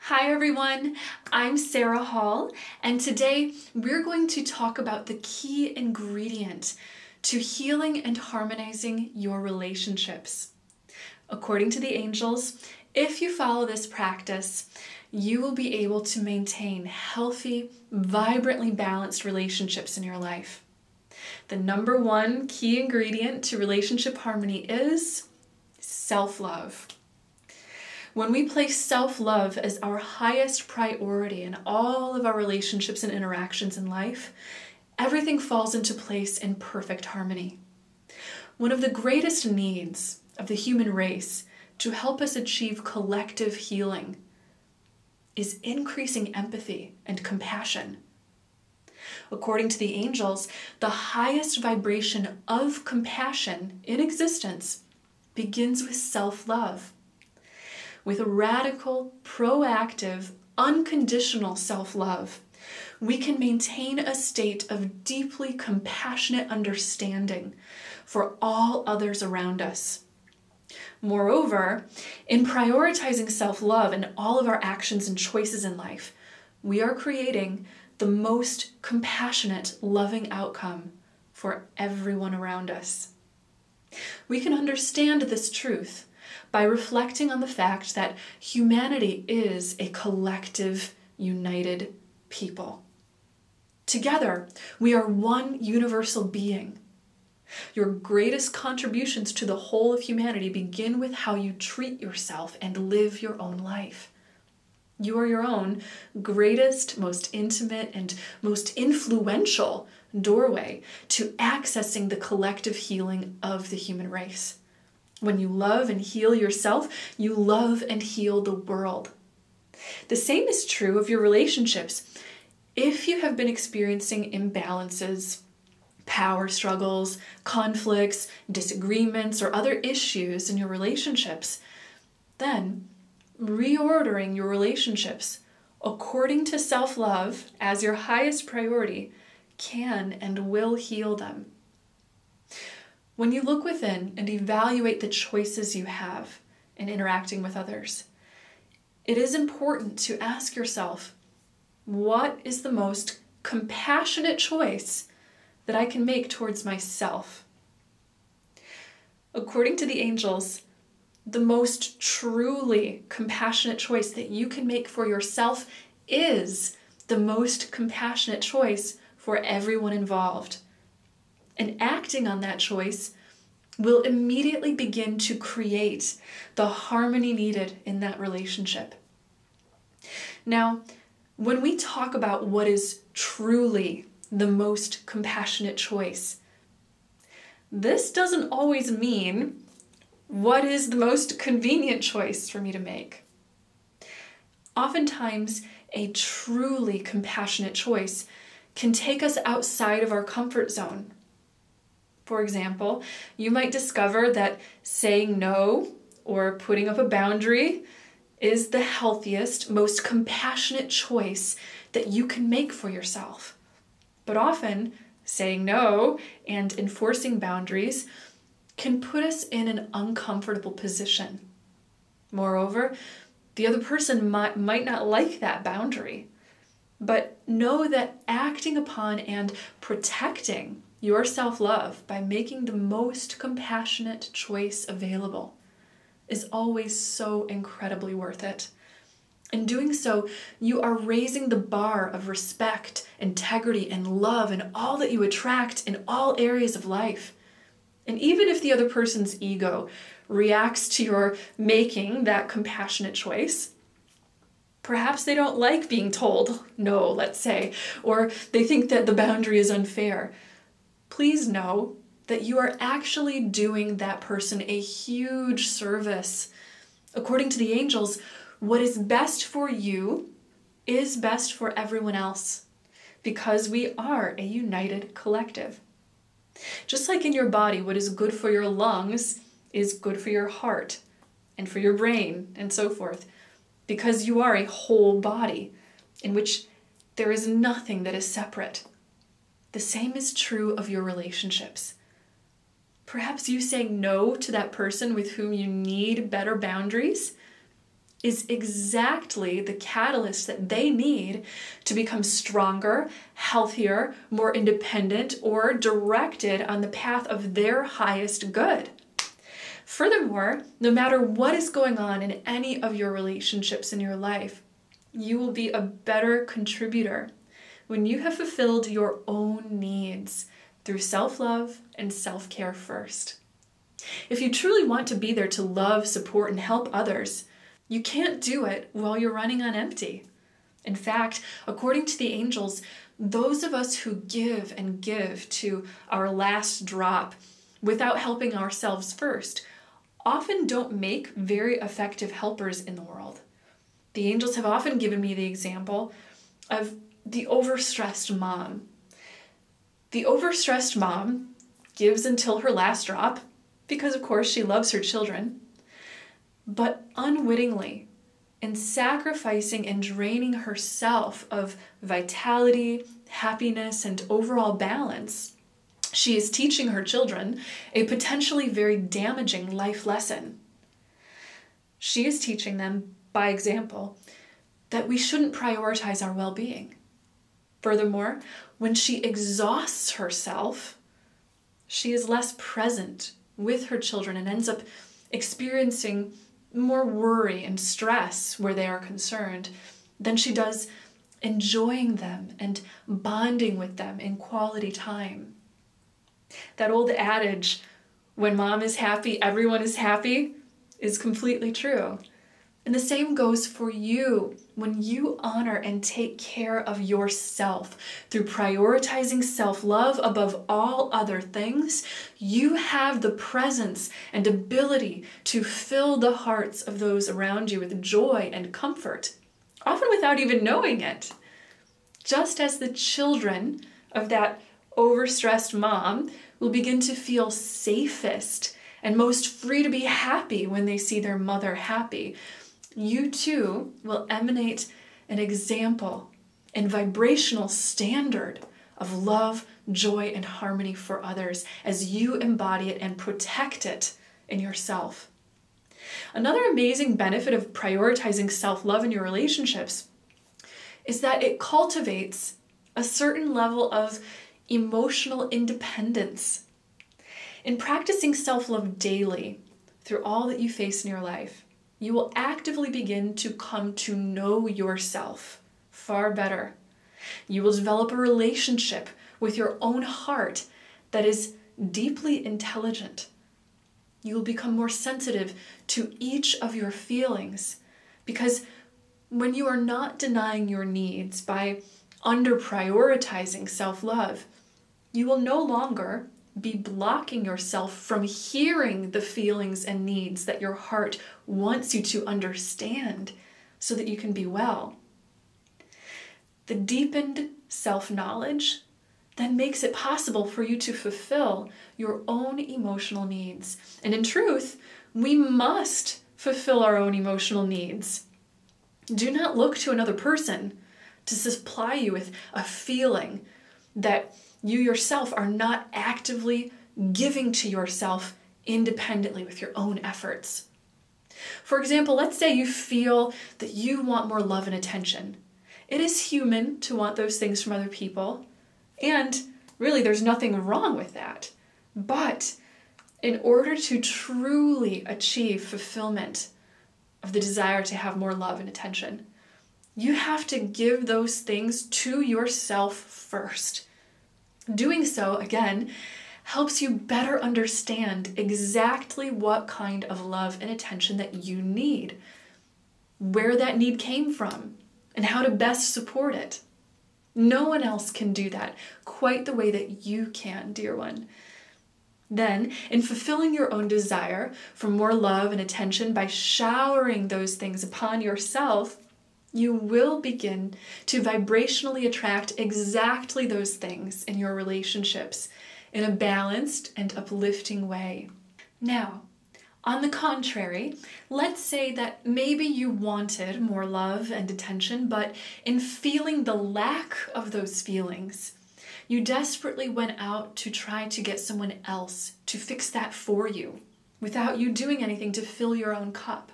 Hi everyone, I'm Sarah Hall, and today we're going to talk about the key ingredient to healing and harmonizing your relationships. According to the angels, if you follow this practice, you will be able to maintain healthy, vibrantly balanced relationships in your life. The number one key ingredient to relationship harmony is self-love. When we place self-love as our highest priority in all of our relationships and interactions in life, everything falls into place in perfect harmony. One of the greatest needs of the human race to help us achieve collective healing is increasing empathy and compassion. According to the angels, the highest vibration of compassion in existence begins with self-love. With radical, proactive, unconditional self-love, we can maintain a state of deeply compassionate understanding for all others around us. Moreover, in prioritizing self-love in all of our actions and choices in life, we are creating the most compassionate, loving outcome for everyone around us. We can understand this truth by reflecting on the fact that humanity is a collective, united people. Together, we are one universal being. Your greatest contributions to the whole of humanity begin with how you treat yourself and live your own life. You are your own greatest, most intimate, and most influential doorway to accessing the collective healing of the human race. When you love and heal yourself, you love and heal the world. The same is true of your relationships. If you have been experiencing imbalances, power struggles, conflicts, disagreements, or other issues in your relationships, then reordering your relationships according to self-love as your highest priority can and will heal them. When you look within and evaluate the choices you have in interacting with others, it is important to ask yourself, what is the most compassionate choice that I can make towards myself? According to the angels, the most truly compassionate choice that you can make for yourself is the most compassionate choice for everyone involved. And acting on that choice will immediately begin to create the harmony needed in that relationship. Now, when we talk about what is truly the most compassionate choice, this doesn't always mean what is the most convenient choice for me to make. Oftentimes, a truly compassionate choice can take us outside of our comfort zone. For example, you might discover that saying no or putting up a boundary is the healthiest, most compassionate choice that you can make for yourself. But often, saying no and enforcing boundaries can put us in an uncomfortable position. Moreover, the other person might not like that boundary. But know that acting upon and protecting your self-love by making the most compassionate choice available is always so incredibly worth it. In doing so, you are raising the bar of respect, integrity, and love in all that you attract in all areas of life. And even if the other person's ego reacts to your making that compassionate choice, perhaps they don't like being told no, let's say, or they think that the boundary is unfair. Please know that you are actually doing that person a huge service. According to the angels, what is best for you is best for everyone else, because we are a united collective. Just like in your body, what is good for your lungs is good for your heart and for your brain and so forth, because you are a whole body in which there is nothing that is separate. The same is true of your relationships. Perhaps you saying no to that person with whom you need better boundaries is exactly the catalyst that they need to become stronger, healthier, more independent, or directed on the path of their highest good. Furthermore, no matter what is going on in any of your relationships in your life, you will be a better contributor when you have fulfilled your own needs through self-love and self-care first. If you truly want to be there to love, support, and help others, you can't do it while you're running on empty. In fact, according to the angels, those of us who give and give to our last drop without helping ourselves first often don't make very effective helpers in the world. The angels have often given me the example of the overstressed mom. The overstressed mom gives until her last drop because, of course, she loves her children, but unwittingly, in sacrificing and draining herself of vitality, happiness, and overall balance, she is teaching her children a potentially very damaging life lesson. She is teaching them, by example, that we shouldn't prioritize our well-being. Furthermore, when she exhausts herself, she is less present with her children and ends up experiencing more worry and stress where they are concerned than she does enjoying them and bonding with them in quality time. That old adage, when mom is happy, everyone is happy, is completely true. And the same goes for you when you honor and take care of yourself through prioritizing self-love above all other things. You have the presence and ability to fill the hearts of those around you with joy and comfort, often without even knowing it. Just as the children of that overstressed mom will begin to feel safest and most free to be happy when they see their mother happy, you too will emanate an example and vibrational standard of love, joy, and harmony for others as you embody it and protect it in yourself. Another amazing benefit of prioritizing self-love in your relationships is that it cultivates a certain level of emotional independence. In practicing self-love daily through all that you face in your life, you will actively begin to come to know yourself far better. You will develop a relationship with your own heart that is deeply intelligent. You will become more sensitive to each of your feelings because when you are not denying your needs by under-prioritizing self-love, you will no longer be blocking yourself from hearing the feelings and needs that your heart wants you to understand so that you can be well. The deepened self-knowledge then makes it possible for you to fulfill your own emotional needs. And in truth, we must fulfill our own emotional needs. Do not look to another person to supply you with a feeling that you yourself are not actively giving to yourself independently with your own efforts. For example, let's say you feel that you want more love and attention. It is human to want those things from other people, and really there's nothing wrong with that. But in order to truly achieve fulfillment of the desire to have more love and attention, you have to give those things to yourself first. Doing so, again, helps you better understand exactly what kind of love and attention that you need, where that need came from, and how to best support it. No one else can do that quite the way that you can, dear one. Then, in fulfilling your own desire for more love and attention by showering those things upon yourself, you will begin to vibrationally attract exactly those things in your relationships in a balanced and uplifting way. Now, on the contrary, let's say that maybe you wanted more love and attention, but in feeling the lack of those feelings, you desperately went out to try to get someone else to fix that for you without you doing anything to fill your own cup.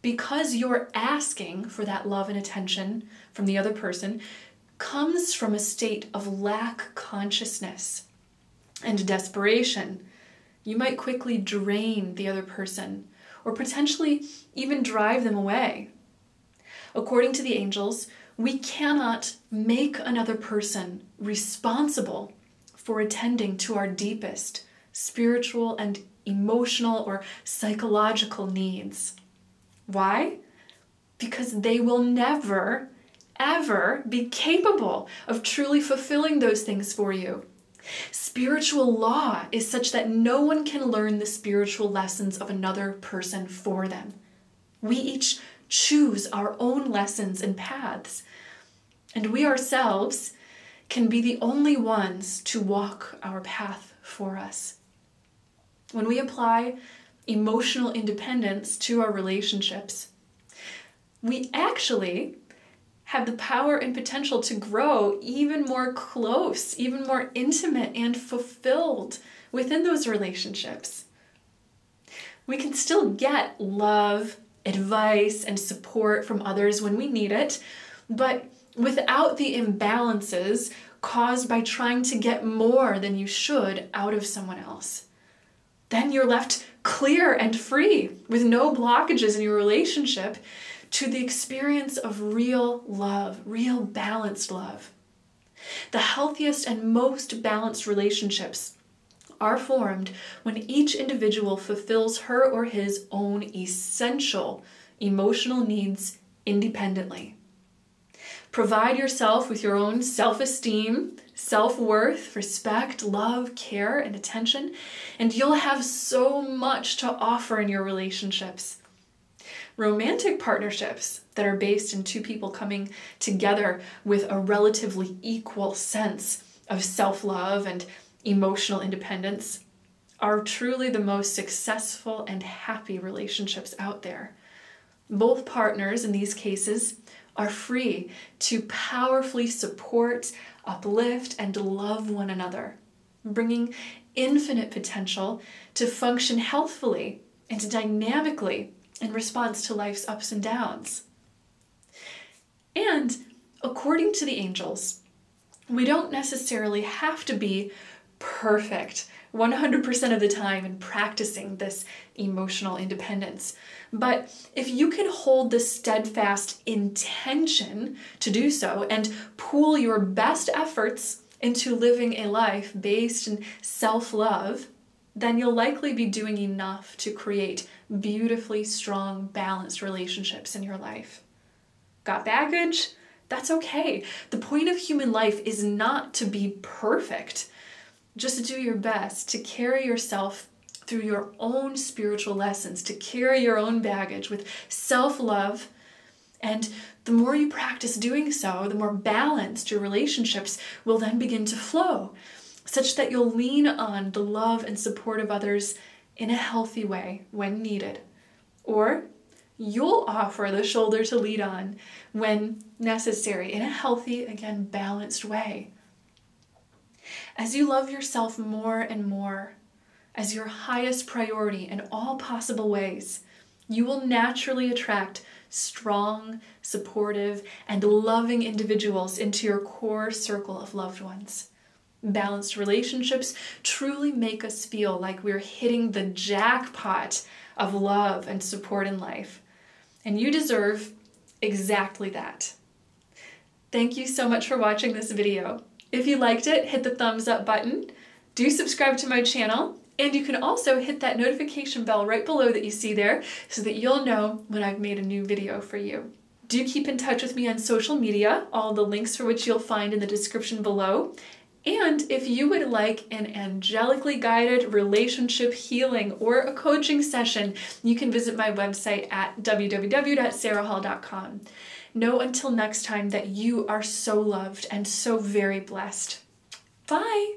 because you're asking for that love and attention from the other person comes from a state of lack consciousness and desperation. You might quickly drain the other person or potentially even drive them away. According to the angels, we cannot make another person responsible for attending to our deepest spiritual and emotional or psychological needs. Why? Because they will never, ever be capable of truly fulfilling those things for you. Spiritual law is such that no one can learn the spiritual lessons of another person for them. We each choose our own lessons and paths, and we ourselves can be the only ones to walk our path for us. When we apply emotional independence to our relationships, we actually have the power and potential to grow even more close, even more intimate and fulfilled within those relationships. We can still get love, advice, and support from others when we need it, but without the imbalances caused by trying to get more than you should out of someone else. Then you're left clear and free with no blockages in your relationship to the experience of real love, real balanced love. The healthiest and most balanced relationships are formed when each individual fulfills her or his own essential emotional needs independently. Provide yourself with your own self-esteem, self-worth, respect, love, care, and attention, and you'll have so much to offer in your relationships. Romantic partnerships that are based in two people coming together with a relatively equal sense of self-love and emotional independence are truly the most successful and happy relationships out there. Both partners in these cases are free to powerfully support, uplift, and love one another, bringing infinite potential to function healthfully and dynamically in response to life's ups and downs. And according to the angels, we don't necessarily have to be perfect 100% of the time in practicing this emotional independence. But if you can hold the steadfast intention to do so and pool your best efforts into living a life based in self-love, then you'll likely be doing enough to create beautifully strong, balanced relationships in your life. Got baggage? That's okay. The point of human life is not to be perfect. Just to do your best to carry yourself through your own spiritual lessons, to carry your own baggage with self-love. And the more you practice doing so, the more balanced your relationships will then begin to flow, such that you'll lean on the love and support of others in a healthy way when needed. Or you'll offer the shoulder to lead on when necessary in a healthy, again, balanced way. As you love yourself more and more as your highest priority in all possible ways, you will naturally attract strong, supportive, and loving individuals into your core circle of loved ones. Balanced relationships truly make us feel like we're hitting the jackpot of love and support in life. And you deserve exactly that. Thank you so much for watching this video. If you liked it, hit the thumbs up button. Do subscribe to my channel, and you can also hit that notification bell right below that you see there so that you'll know when I've made a new video for you. Do keep in touch with me on social media, all the links for which you'll find in the description below. And if you would like an angelically guided relationship healing or a coaching session, you can visit my website at www.sarahhall.com. Know until next time that you are so loved and so very blessed. Bye!